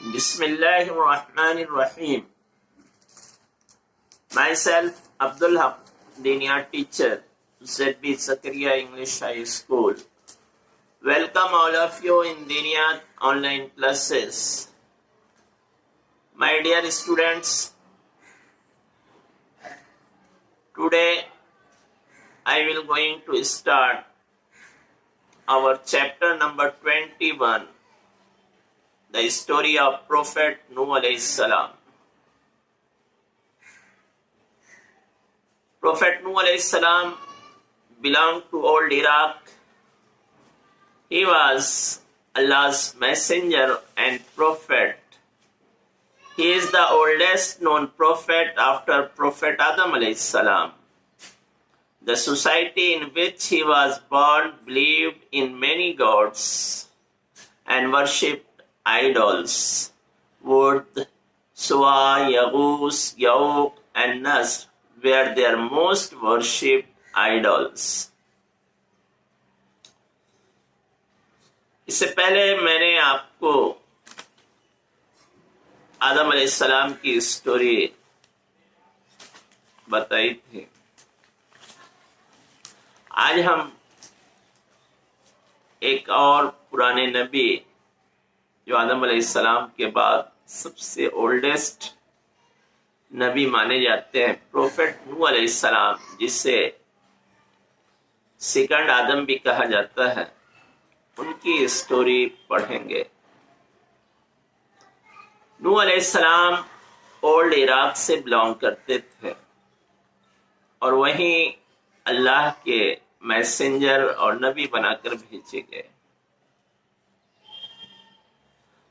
Bismillah ar-Rahman ar-Rahim. Myself, Abdul Haq, Diniya teacher, ZB Zakaria English High School. Welcome all of you in Diniya online classes. My dear students, today I will going to start our chapter number 21, the story of Prophet Nuh alayhi salam. Prophet Nuh alayhi salam belonged to old Iraq. He was Allah's messenger and prophet. He is the oldest known prophet after Prophet Adam alayhi salam. The society in which he was born believed in many gods and worshipped idols. Wood, Suwa, Yaghus, Yauq and Nasr were their most worshipped idols. اس سے پہلے میں نے آپ کو آدم علیہ السلام کی story بتائی تھی. آج ہم ایک اور پرانے نبی جو آدم علیہ السلام کے بعد سب سے اولڈسٹ نبی مانے جاتے ہیں، پروفیٹ نوح علیہ السلام، جسے سیکنڈ آدم بھی کہا جاتا ہے، ان کی اسٹوری پڑھیں گے. نوح علیہ السلام اولڈ عراق سے بلانگ کرتے تھے اور وہیں اللہ کے میسنجر اور نبی بنا کر بھیجے گئے.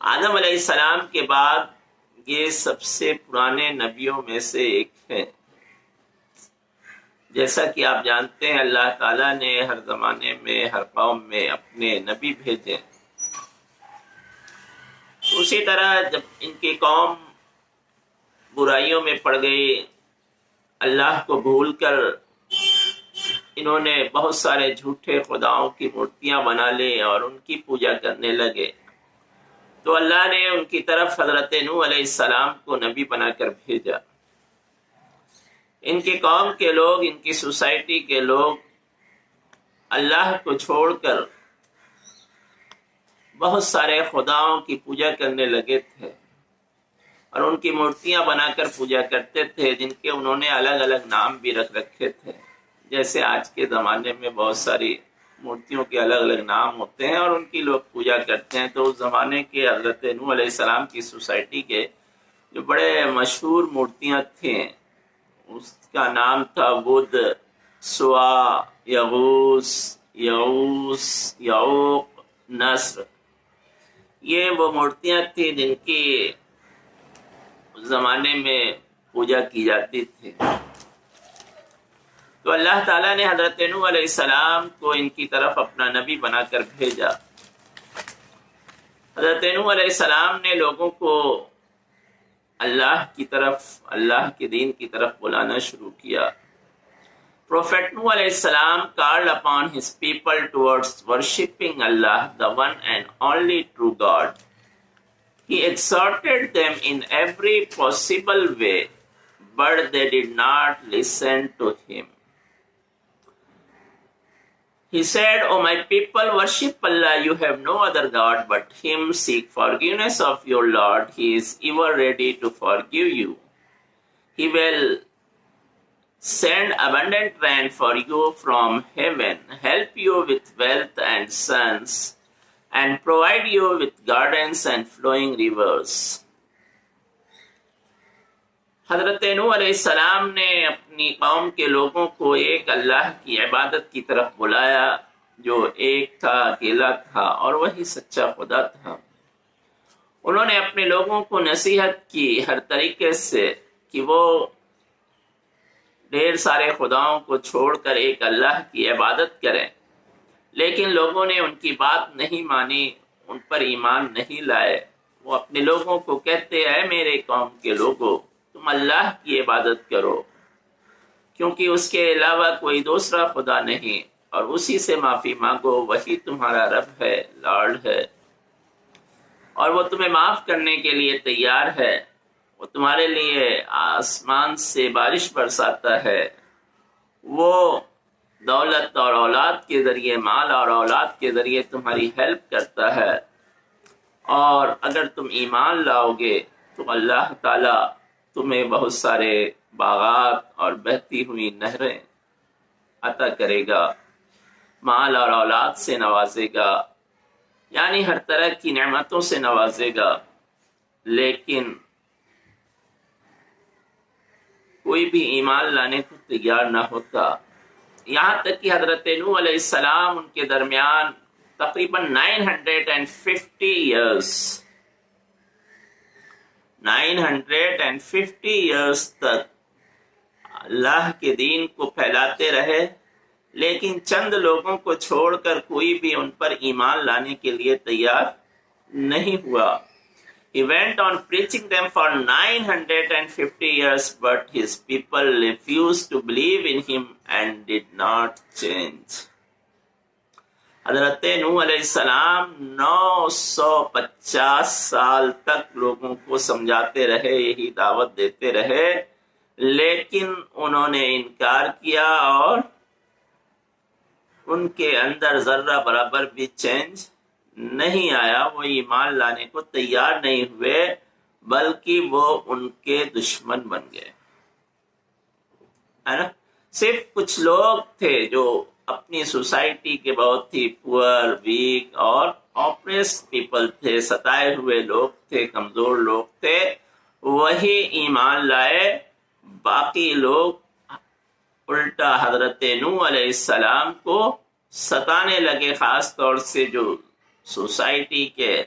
آدم علیہ السلام کے بعد یہ سب سے پرانے نبیوں میں سے ایک ہے. جیسا کہ آپ جانتے ہیں اللہ تعالیٰ نے ہر زمانے میں ہر قوم میں اپنے نبی بھیجے. اسی طرح جب ان کی قوم برائیوں میں پڑ گئی، اللہ کو بھول کر انہوں نے بہت سارے جھوٹے خداؤں کی مورتیاں بنا لی اور ان کی پوجا کرنے لگے، تو اللہ نے ان کی طرف حضرت نوح علیہ السلام کو نبی بنا کر بھیجا. ان کی قوم کے لوگ، ان کی سوسائٹی کے لوگ اللہ کو چھوڑ کر بہت سارے خداؤں کی پوجا کرنے لگے تھے اور ان کی مورتیاں بنا کر پوجا کرتے تھے، جن کے انہوں نے الگ الگ نام بھی رکھ رکھے تھے. جیسے آج کے زمانے میں بہت ساری مورتیوں کے الگ الگ نام ہوتے ہیں اور ان کی لوگ پوجا کرتے ہیں. تو اس زمانے کے حضرت نوح علیہ السلام کی سوسائٹی کے جو بڑے مشہور مورتیاں تھیں، اس کا نام تھا بدھ، سوا، یغوس، یعوس، یعوق، نصر. یہ وہ مورتیاں تھیں جن کی اس زمانے میں پوجا کی جاتی تھی. تو اللہ تعالیٰ نے حضرت نوح علیہ السلام کو ان کی طرف اپنا نبی بنا کر بھیجا. حضرت نوح علیہ السلام نے لوگوں کو اللہ کی طرف، اللہ کے دین کی طرف بلانا شروع کیا. Prophet Nuh alayhi salam called upon his people towards worshipping Allah, the one and only true God. He exhorted them in every possible way, but they did not listen to him. He said, "O my people, worship Allah. You have no other God but Him. Seek forgiveness of your Lord. He is ever ready to forgive you. He will send abundant rain for you from heaven, help you with wealth and sons, and provide you with gardens and flowing rivers." حضرت نوح علیہ السلام نے اپنی قوم کے لوگوں کو ایک اللہ کی عبادت کی طرف بلایا جو ایک تھا، اکیلا تھا اور وہی سچا خدا تھا. انہوں نے اپنے لوگوں کو نصیحت کی ہر طریقے سے کہ وہ ڈھیر سارے خداؤں کو چھوڑ کر ایک اللہ کی عبادت کریں، لیکن لوگوں نے ان کی بات نہیں مانی، ان پر ایمان نہیں لائے. وہ اپنے لوگوں کو کہتے ہیں، میرے قوم کے لوگوں، تم اللہ کی عبادت کرو، کیونکہ اس کے علاوہ کوئی دوسرا خدا نہیں، اور اسی سے معافی مانگو، وہی تمہارا رب ہے، لارڈ ہے. اور وہ تمہیں معاف کرنے کے لیے تیار ہے، وہ تمہارے لیے آسمان سے بارش برساتا ہے، وہ دولت اور اولاد کے ذریعے، مال اور اولاد کے ذریعے تمہاری ہیلپ کرتا ہے، اور اگر تم ایمان لاؤ گے تو اللہ تعالی تمہیں بہت سارے باغات اور بہتی ہوئی نہریں عطا کرے گا، مال اور اولاد سے نوازے گا، یعنی ہر طرح کی نعمتوں سے نوازے گا۔ لیکن کوئی بھی ایمان لانے کو تیار نہ ہوتا، یہاں تک کہ حضرت نوح علیہ السلام ان کے درمیان تقریباً 950 ایئرس تک اللہ کے دین کو پھیلاتے رہے، لیکن چند لوگوں کو چھوڑ کر کوئی بھی ان پر ایمان لانے کے لیے تیار نہیں ہوا۔ He went on preaching them for 950 years, but his people refused to believe in him and did not change. حضرت نوح علیہ السلام 950 سال تک لوگوں کو سمجھاتے رہے، یہی دعوت دیتے رہے، لیکن انہوں نے انکار کیا اور ان کے اندر ذرہ برابر بھی چینج نہیں آیا، وہ ایمان لانے کو تیار نہیں ہوئے، بلکہ وہ ان کے دشمن بن گئے، ہے نا۔ صرف کچھ لوگ تھے جو اپنی سوسائٹی کے بہت ہی پور، ویک اور آپریسڈ پیپل تھے، ستائے ہوئے لوگ تھے، کمزور لوگ تھے، وہی ایمان لائے، باقی لوگ الٹا حضرت نوح علیہ السلام کو ستانے لگے، خاص طور سے جو سوسائٹی کے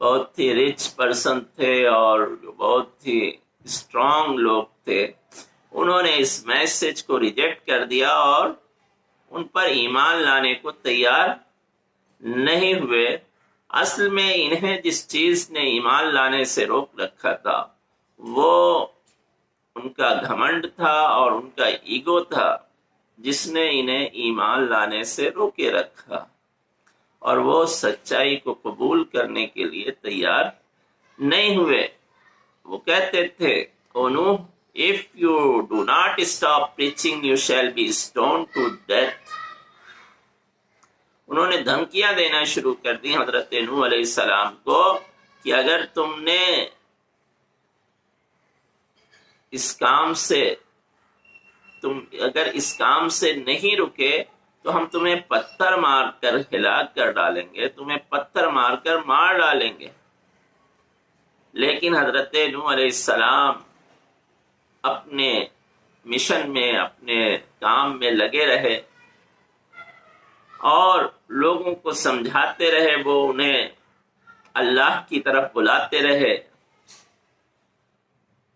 بہت ہی رچ پرسن تھے اور جو بہت ہی اسٹرانگ لوگ تھے، انہوں نے اس میسج کو ریجیکٹ کر دیا اور ان پر ایمان لانے کو تیار نہیں ہوئے۔ اصل میں انہیں جس چیز نے ایمان لانے سے روک رکھا تھا وہ ان کا گھمنڈ تھا اور ان کا ایگو تھا، جس نے انہیں ایمان لانے سے روکے رکھا، اور وہ سچائی کو قبول کرنے کے لیے تیار نہیں ہوئے۔ وہ کہتے تھے، "او نوح، if you do not stop preaching, you shall be stoned to death." انہوں نے دھمکیاں دینا شروع کر دی حضرت نوح علیہ السلام کو کہ اگر تم نے اس کام سے نہیں رکے تو ہم تمہیں پتھر مار کر ہلاک کر ڈالیں گے، تمہیں پتھر مار کر مار ڈالیں گے۔ لیکن حضرت نوح علیہ السلام اپنے مشن میں، اپنے کام میں لگے رہے اور لوگوں کو سمجھاتے رہے، وہ انہیں اللہ کی طرف بلاتے رہے،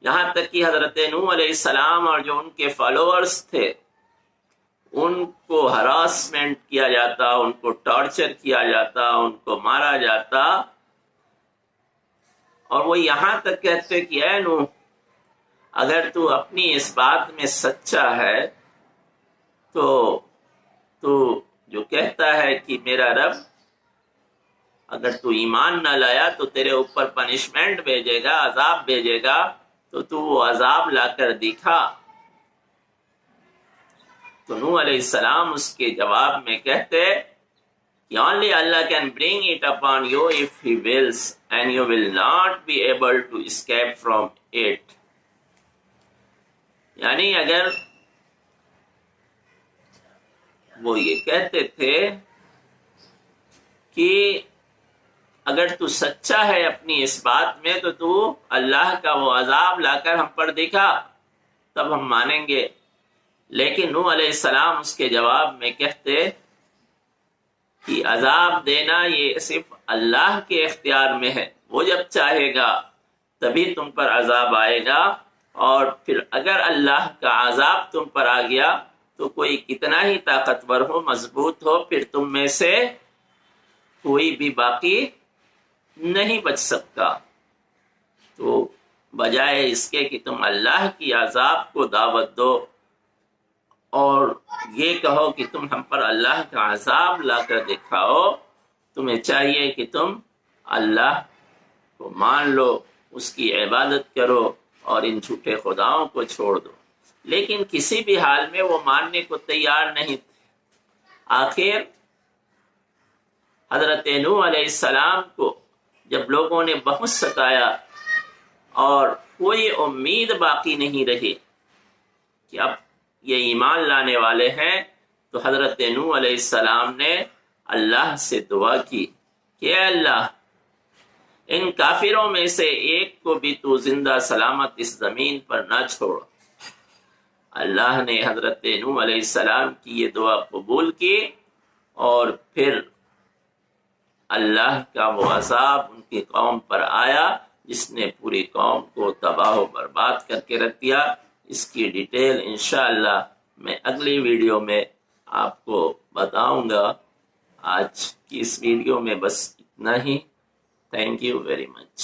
یہاں تک کہ حضرت نوح علیہ السلام اور جو ان کے فالوورز تھے ان کو ہراسمنٹ کیا جاتا، ان کو ٹارچر کیا جاتا، ان کو مارا جاتا، اور وہ یہاں تک کہتے کہ اے نوح، اگر تو اپنی اس بات میں سچا ہے تو جو کہتا ہے کہ میرا رب اگر تو ایمان نہ لایا تو تیرے اوپر پنشمنٹ بھیجے گا، عذاب بھیجے گا، تو وہ عذاب لا کر دکھا۔ تو نوح علیہ السلام اس کے جواب میں کہتے کہ only Allah can bring it upon you if He wills, and you will not be able to escape from it. یعنی اگر وہ یہ کہتے تھے کہ اگر تو سچا ہے اپنی اس بات میں تو اللہ کا وہ عذاب لا کر ہم پر دکھا، تب ہم مانیں گے۔ لیکن نوح علیہ السلام اس کے جواب میں کہتے کہ عذاب دینا یہ صرف اللہ کے اختیار میں ہے، وہ جب چاہے گا تبھی تم پر عذاب آئے گا، اور پھر اگر اللہ کا عذاب تم پر آ گیا تو کوئی کتنا ہی طاقتور ہو، مضبوط ہو، پھر تم میں سے کوئی بھی باقی نہیں بچ سکتا۔ تو بجائے اس کے کہ تم اللہ کی عذاب کو دعوت دو اور یہ کہو کہ تم ہم پر اللہ کا عذاب لا کر دکھاؤ، تمہیں چاہیے کہ تم اللہ کو مان لو، اس کی عبادت کرو اور ان جھوٹے خداؤں کو چھوڑ دو۔ لیکن کسی بھی حال میں وہ ماننے کو تیار نہیں تھے۔ آخر حضرت نوح علیہ السلام کو جب لوگوں نے بہت ستایا اور کوئی امید باقی نہیں رہی کہ اب یہ ایمان لانے والے ہیں، تو حضرت نوح علیہ السلام نے اللہ سے دعا کی کہ اے اللہ، ان کافروں میں سے ایک کو بھی تو زندہ سلامت اس زمین پر نہ چھوڑ۔ اللہ نے حضرت نوح علیہ السلام کی یہ دعا قبول کی، اور پھر اللہ کا وہ عذاب ان کی قوم پر آیا جس نے پوری قوم کو تباہ و برباد کر کے رکھ دیا۔ اس کی ڈیٹیل انشاءاللہ میں اگلی ویڈیو میں آپ کو بتاؤں گا۔ آج کی اس ویڈیو میں بس اتنا ہی۔ Thank you very much.